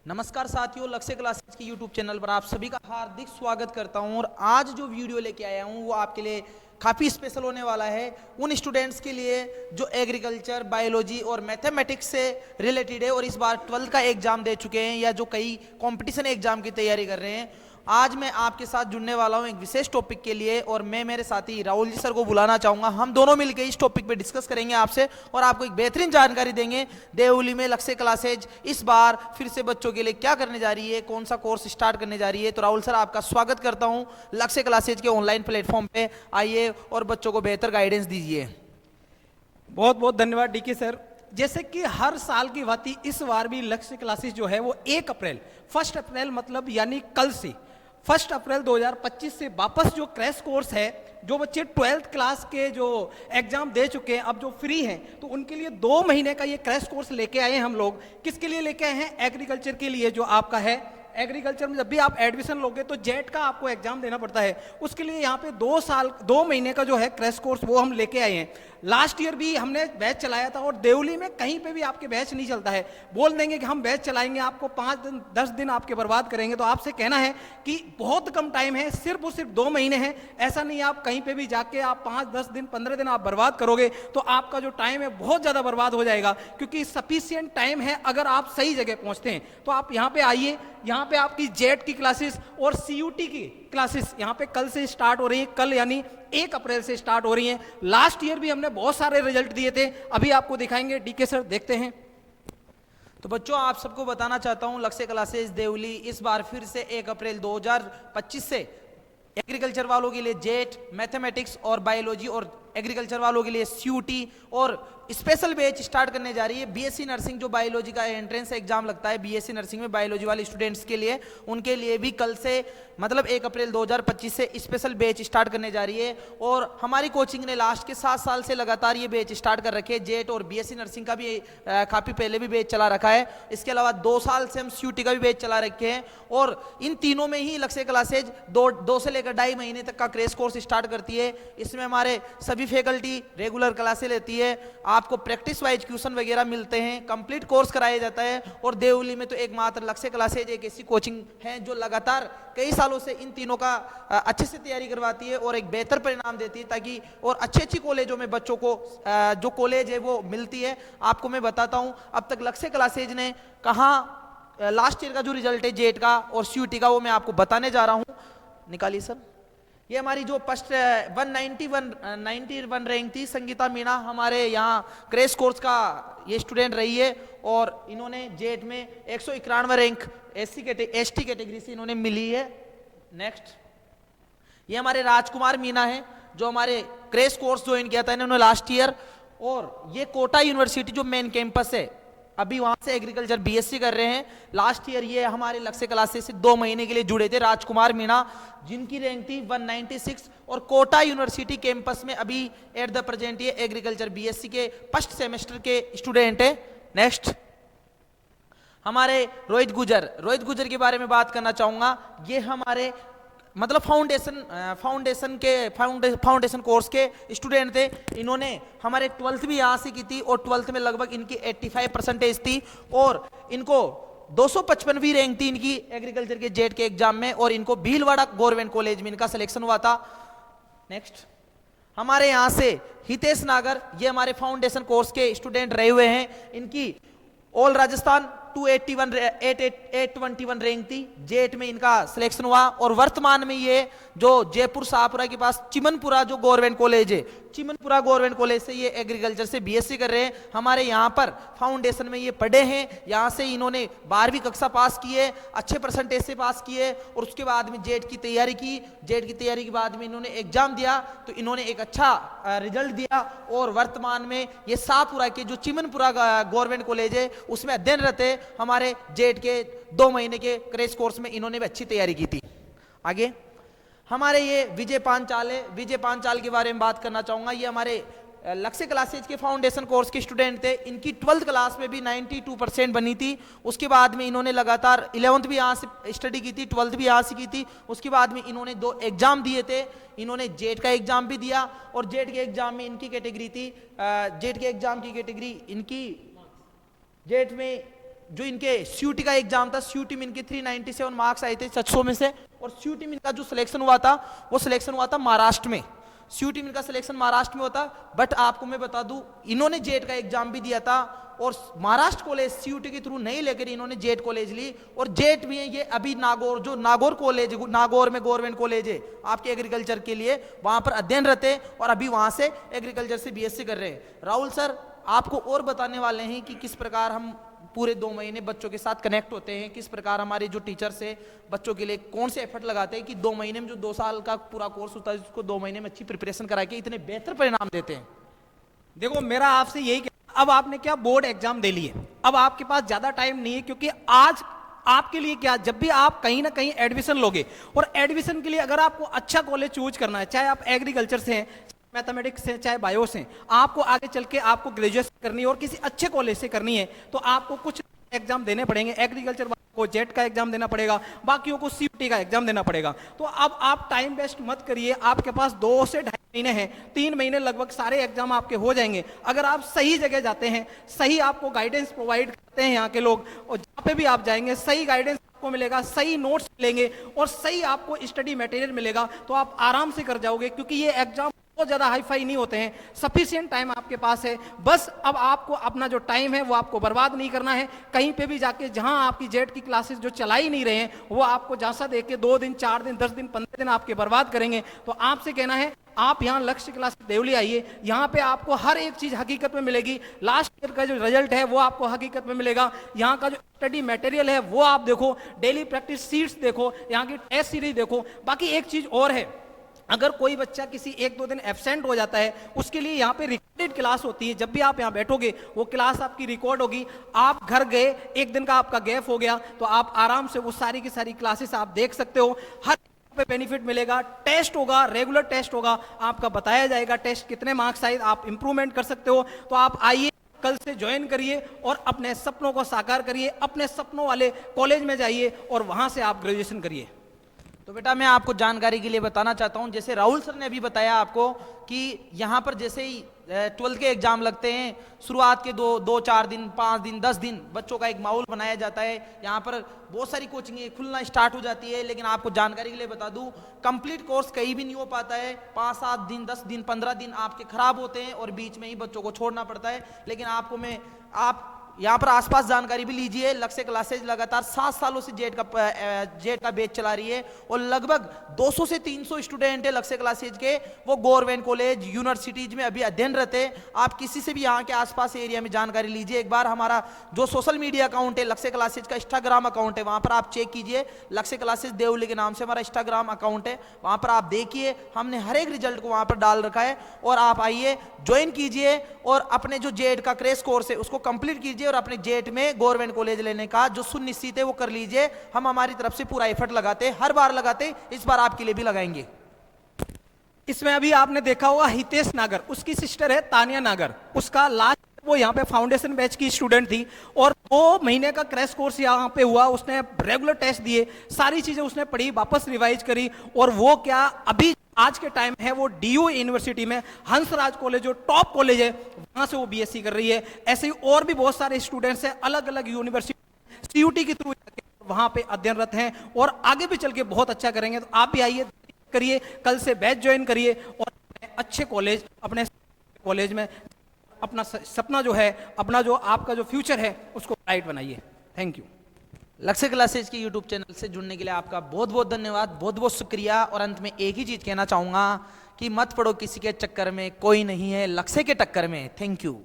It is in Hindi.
नमस्कार साथियों, लक्ष्य क्लासेस की यूट्यूब चैनल पर आप सभी का हार्दिक स्वागत करता हूं। और आज जो वीडियो लेके आया हूं वो आपके लिए काफ़ी स्पेशल होने वाला है उन स्टूडेंट्स के लिए जो एग्रीकल्चर, बायोलॉजी और मैथमेटिक्स से रिलेटेड है और इस बार 12th का एग्जाम दे चुके हैं या जो कई कंपटीशन एग्जाम की तैयारी कर रहे हैं। आज मैं आपके साथ जुड़ने वाला हूं एक विशेष टॉपिक के लिए और मैं मेरे साथी राहुल जी सर को बुलाना चाहूंगा। हम दोनों मिलकर इस टॉपिक पे डिस्कस करेंगे आपसे और आपको एक बेहतरीन जानकारी देंगे। देवली में लक्ष्य क्लासेज इस बार फिर से बच्चों के लिए क्या करने जा रही है, कौन सा कोर्स स्टार्ट करने जा रही है। तो राहुल सर, आपका स्वागत करता हूं लक्ष्य क्लासेज के ऑनलाइन प्लेटफॉर्म पे। आइए और बच्चों को बेहतर गाइडेंस दीजिए। बहुत बहुत धन्यवाद डीके सर। जैसे कि हर साल की भांति इस बार भी लक्ष्य क्लासेस जो है वो 1 अप्रैल मतलब यानी कल से 1 अप्रैल 2025 से वापस जो क्रैश कोर्स है, जो बच्चे 12th क्लास के जो एग्जाम दे चुके हैं अब जो फ्री हैं, तो उनके लिए 2 महीने का ये क्रैश कोर्स लेके आए हैं हम लोग। किसके लिए लेके आए हैं? एग्रीकल्चर के लिए। जो आपका है एग्रीकल्चर में जब भी आप एडमिशन लोगे तो जेट का आपको एग्जाम देना पड़ता है, उसके लिए यहाँ पे 2 महीने का जो है क्रैश कोर्स वो हम लेके आए हैं। लास्ट ईयर भी हमने बैच चलाया था और देवली में कहीं पे भी आपके बैच नहीं चलता है। बोल देंगे कि हम बैच चलाएंगे, आपको 5 दिन 10 दिन आपके बर्बाद करेंगे। तो आपसे कहना है कि बहुत कम टाइम है, सिर्फ और सिर्फ 2 महीने हैं। ऐसा नहीं आप कहीं पे भी जाके आप 5 10 दिन 15 दिन आप बर्बाद करोगे तो आपका जो टाइम है बहुत ज़्यादा बर्बाद हो जाएगा, क्योंकि सफिशियंट टाइम है अगर आप सही जगह पहुंचते हैं। तो आप यहाँ पे आइए, यहाँ पे आपकी जेट की क्लासेस और सीयूटी की क्लासेस यहाँ पे कल से स्टार्ट हो रही है। कल यानी 1 अप्रैल से स्टार्ट हो रही हैं। लास्ट ईयर भी हमने बहुत सारे रिजल्ट दिए थे, अभी आपको दिखाएंगे डीके सर, देखते हैं। तो बच्चों, आप सबको बताना चाहता हूं लक्ष्य क्लासेस देवली इस बार फिर से 1 अप्रैल 2025 से एग्रीकल्चर वालों के लिए जेट, मैथमेटिक्स और बायोलॉजी और एग्रीकल्चर वालों के लिए सीयूटी और स्पेशल बैच स्टार्ट करने जा रही है। बीएससी नर्सिंग जो बायोलॉजी का एंट्रेंस एग्जाम लगता है बीएससी नर्सिंग में बायोलॉजी वाले स्टूडेंट्स के लिए, उनके लिए भी कल से मतलब 1 अप्रैल 2025 से स्पेशल बैच स्टार्ट करने जा रही है। और हमारी कोचिंग ने लास्ट के 7 साल से लगातार ये बैच स्टार्ट कर रखे हैं। जेट और बीएससी नर्सिंग का भी काफ़ी पहले भी बैच चला रखा है। इसके अलावा 2 साल से हम सीयूटी का भी बैच चला रखे हैं और इन तीनों में ही लक्ष्य क्लासेज 2 से लेकर 2.5 महीने तक का क्रैश कोर्स स्टार्ट करती है। इसमें हमारे सभी फैकल्टी रेगुलर क्लासें लेती है, आपको प्रैक्टिस वाइज क्वेश्चन वगैरह मिलते हैं, कंप्लीट कोर्स कराया जाता है। और देवली में तो एकमात्र लक्ष्य क्लासेज एक ऐसी कोचिंग है जो लगातार कई सालों से इन तीनों का अच्छे से तैयारी करवाती है और एक बेहतर परिणाम देती है, ताकि और अच्छी कॉलेजों में बच्चों को जो कॉलेज है वो मिलती है। आपको मैं बताता हूं अब तक लक्ष्य क्लासेज ने कहाँ लास्ट ईयर का जो रिजल्ट है जेट का और सीयूटी का वो मैं आपको बताने जा रहा हूं। निकालिए सर। ये हमारी जो फर्स्ट 191 रैंक थी, संगीता मीणा हमारे यहाँ क्रैश कोर्स का ये स्टूडेंट रही है और इन्होंने जेट में 191 रैंक एसटी कैटेगरी से इन्होंने मिली है। नेक्स्ट, ये हमारे राजकुमार मीणा है जो हमारे क्रैश कोर्स ज्वाइन किया था इन्होंने लास्ट ईयर। और ये कोटा यूनिवर्सिटी जो मेन कैंपस है, अभी वहां से एग्रीकल्चर बीएससी कर रहे हैं। लास्ट ईयर ये हमारे लक्ष्य क्लासेस से 2 महीने के लिए जुड़े थे राजकुमार मीणा, जिनकी रैंक थी 196 और कोटा यूनिवर्सिटी कैंपस में अभी एट द प्रेजेंट ये एग्रीकल्चर बीएससी के फर्स्ट सेमेस्टर के स्टूडेंट है। नेक्स्ट, हमारे रोहित गुजर के बारे में बात करना चाहूंगा। ये हमारे मतलब फाउंडेशन कोर्स के स्टूडेंट थे। इन्होंने हमारे 12th भी यहाँ से की थी और 12th में लगभग इनकी 85% थी और इनको 255वीं रैंक थी इनकी एग्रीकल्चर के जेट के एग्जाम में और इनको भीलवाड़ा गवर्नमेंट कॉलेज में इनका सिलेक्शन हुआ था। नेक्स्ट, हमारे यहाँ से हितेश नागर, ये हमारे फाउंडेशन कोर्स के स्टूडेंट रहे हुए हैं। इनकी ऑल राजस्थान 821 रैंक थी, जेट में इनका सिलेक्शन हुआ और वर्तमान में ये जो जयपुर शाहपुरा के पास चिमनपुरा जो गवर्नमेंट कॉलेज है, चिमनपुरा गवर्नमेंट कॉलेज से ये एग्रीकल्चर से बीएससी कर रहे हैं। हमारे यहाँ पर फाउंडेशन में ये पढ़े हैं, यहाँ से इन्होंने 12वीं कक्षा पास की है, अच्छे परसेंटेज से पास किए और उसके बाद में जेट की तैयारी की। जेट की तैयारी के बाद में इन्होंने एग्जाम दिया तो इन्होंने एक अच्छा रिजल्ट दिया और वर्तमान में ये शाहपुरा के जो चिमनपुरा गवर्नमेंट कॉलेज है उसमें अध्ययनरत है। हमारे जेट के 2 महीने के क्रैश कोर्स में इन्होंने भी अच्छी तैयारी की थी। आगे हमारे ये विजय पांचाल है, विजय पांचाल के बारे में बात करना चाहूंगा। ये हमारे लक्ष्य क्लासेज के फाउंडेशन कोर्स के स्टूडेंट थे। इनकी 12th क्लास में भी 92% बनी थी। उसके बाद में इन्होंने लगातार 11th भी यहाँ से स्टडी की थी, 12th भी यहाँ से की थी। उसके बाद में इन्होंने 2 एग्जाम दिए थे। इन्होंने जेट का एग्जाम भी दिया और जेट के एग्जाम में इनकी कैटेगरी थी, जेट के एग्जाम की कैटेगरी इनकी जेट में जो इनके सीयूटी का एग्जाम था, सीयूटी में इनके 397 मार्क्स आए थे 600 में से, और सीयूटी में इनका जो सिलेक्शन हुआ था वो सिलेक्शन हुआ था महाराष्ट्र में। सीयूटी में इनका सिलेक्शन महाराष्ट्र में होता, बट आपको मैं बता दूं इन्होंने जेट का एग्जाम भी दिया था और महाराष्ट्र कॉलेज सीयूटी के थ्रू नहीं लेकर इन्होंने जेट कॉलेज ली, और जेट में ये अभी नागौर, जो नागौर कॉलेज, नागौर में गवर्नमेंट कॉलेज है आपके एग्रीकल्चर के लिए, वहां पर अध्ययनरत है और अभी वहां से एग्रीकल्चर से बीएससी कर रहे हैं। राहुल सर आपको और बताने वाले हैं कि किस प्रकार हम पूरे 2 महीने बच्चों के साथ कनेक्ट होते हैं, किस प्रकार हमारे जो टीचर्स है बच्चों के लिए कौन से एफर्ट लगाते हैं कि 2 महीने में जो 2 साल का पूरा कोर्स होता है उसको 2 महीने में अच्छी प्रिपरेशन करा के इतने बेहतर परिणाम देते हैं। देखो मेरा आपसे यही कहना, अब आपने क्या बोर्ड एग्जाम दे लिए, अब आपके पास ज्यादा टाइम नहीं है, क्योंकि आज आपके लिए क्या, जब भी आप कहीं ना कहीं एडमिशन लोगे, और एडमिशन के लिए अगर आपको अच्छा कॉलेज चूज करना है, चाहे आप एग्रीकल्चर से हैं, मैथमेटिक्स से, चाहे बायो से, आपको आगे चल के आपको ग्रेजुएशन करनी है और किसी अच्छे कॉलेज से करनी है, तो आपको कुछ एग्जाम देने पड़ेंगे। एग्रीकल्चर को जेट का एग्जाम देना पड़ेगा, बाकियों को सीयूटी का एग्जाम देना पड़ेगा। तो अब आप टाइम वेस्ट मत करिए, आपके पास 2 से 2.5 महीने हैं, 3 महीने लगभग सारे एग्जाम आपके हो जाएंगे। अगर आप सही जगह जाते हैं, सही आपको गाइडेंस प्रोवाइड करते हैं यहाँ के लोग, और जहाँ पे भी आप जाएंगे सही गाइडेंस आपको मिलेगा, सही नोट्स मिलेंगे और सही आपको स्टडी मटेरियल मिलेगा, तो आप आराम से कर जाओगे। क्योंकि ये एग्जाम बहुत ज्यादा हाई फाई नहीं होते हैं, सफिशिएंट टाइम आपके पास है। बस अब आपको अपना जो टाइम है वो आपको बर्बाद नहीं करना है। कहीं पे भी जाके जहां आपकी जेट की क्लासेस जो चला ही नहीं रहे हैं, वो आपको जैसा देख के 2 दिन 4 दिन 10 दिन 15 दिन आपके बर्बाद करेंगे। तो आपसे कहना है आप यहाँ लक्ष्य क्लास देवली आइए, यहाँ पे आपको हर एक चीज हकीकत में मिलेगी। लास्ट ईयर का जो रिजल्ट है वो आपको हकीकत में मिलेगा, यहाँ का जो स्टडी मटेरियल है वो आप देखो, डेली प्रैक्टिस सीट्स देखो, यहाँ की टेस्ट सीरीज देखो। बाकी एक चीज और है, अगर कोई बच्चा किसी 1-2 दिन एब्सेंट हो जाता है, उसके लिए यहाँ पे रिकॉर्डेड क्लास होती है। जब भी आप यहाँ बैठोगे वो क्लास आपकी रिकॉर्ड होगी। आप घर गए, 1 दिन का आपका गैप हो गया, तो आप आराम से वो सारी की सारी क्लासेस आप देख सकते हो। हर पे बेनिफिट मिलेगा। टेस्ट होगा, रेगुलर टेस्ट होगा, आपका बताया जाएगा टेस्ट कितने मार्क्स आए, आप इंप्रूवमेंट कर सकते हो। तो आप आइए, कल से ज्वाइन करिए और अपने सपनों को साकार करिए, अपने सपनों वाले कॉलेज में जाइए और वहां से आप ग्रेजुएशन करिए। तो बेटा मैं आपको जानकारी के लिए बताना चाहता हूं, जैसे राहुल सर ने अभी बताया आपको कि यहाँ पर जैसे ही 12th के एग्जाम लगते हैं, शुरुआत के 2-4 दिन 5 दिन 10 दिन बच्चों का एक माहौल बनाया जाता है। यहाँ पर बहुत सारी कोचिंगें खुलना स्टार्ट हो जाती है, लेकिन आपको जानकारी के लिए बता दूं कंप्लीट कोर्स कहीं भी नहीं हो पाता है। 5-7 दिन 10 दिन 15 दिन आपके खराब होते हैं और बीच में ही बच्चों को छोड़ना पड़ता है। लेकिन आपको मैं आप यहाँ पर आसपास जानकारी भी लीजिए। लक्ष्य क्लासेज लगातार 7 सालों से जेट का बैच चला रही है और लगभग 200 से 300 स्टूडेंट है लक्ष्य क्लासेज के, वो गवर्नमेंट कॉलेज यूनिवर्सिटीज में अभी अध्ययनरत है। आप किसी से भी यहाँ के आसपास एरिया में जानकारी लीजिए। एक बार हमारा जो सोशल मीडिया अकाउंट है लक्ष्य क्लासेज का, इंस्टाग्राम अकाउंट है, वहाँ पर आप चेक कीजिए। लक्ष्य क्लासेज देवली के नाम से हमारा इंस्टाग्राम अकाउंट है, वहाँ पर आप देखिए, हमने हर एक रिजल्ट को वहाँ पर डाल रखा है। और आप आइए, ज्वाइन कीजिए और अपने जो जेट का क्रैश कोर्स है उसको कंप्लीट कीजिए और अपने जेट में गवर्नमेंट कॉलेज लेने का जो सुनिश्चित है वो कर लीजिए। हम हमारी तरफ से पूरा एफर्ट लगाते हैं, हर बार लगाते हैं, इस बार आपके लिए भी लगाएंगे। इसमें अभी आपने देखा होगा हितेश नागर, उसकी सिस्टर है तानिया नागर, उसका लास्ट वो यहाँ पे फाउंडेशन बैच की स्टूडेंट थी और 2 महीने का क्रैश कोर्स यहाँ पे हुआ। उसने रेगुलर टेस्ट दिए, सारी चीजें उसने पढ़ी, वापस रिवाइज करी और वो क्या अभी आज के टाइम है वो डीयू यूनिवर्सिटी में हंसराज कॉलेज जो टॉप कॉलेज है वहां से वो बीएससी कर रही है। ऐसे ही और भी बहुत सारे स्टूडेंट्स हैं अलग अलग यूनिवर्सिटी सीयूटी के थ्रू वहां पे अध्ययनरत हैं और आगे भी चल के बहुत अच्छा करेंगे। तो आप भी आइए, करिए, कल से बैच ज्वाइन करिए और अच्छे कॉलेज, अपने कॉलेज में अपना सपना जो है, अपना जो आपका जो फ्यूचर है उसको ब्राइट बनाइए। Thank you. लक्ष्य क्लासेज के यूट्यूब चैनल से जुड़ने के लिए आपका बहुत बहुत धन्यवाद, बहुत बहुत शुक्रिया। और अंत में एक ही चीज कहना चाहूंगा कि मत पड़ो किसी के चक्कर में, कोई नहीं है लक्ष्य के टक्कर में। Thank you.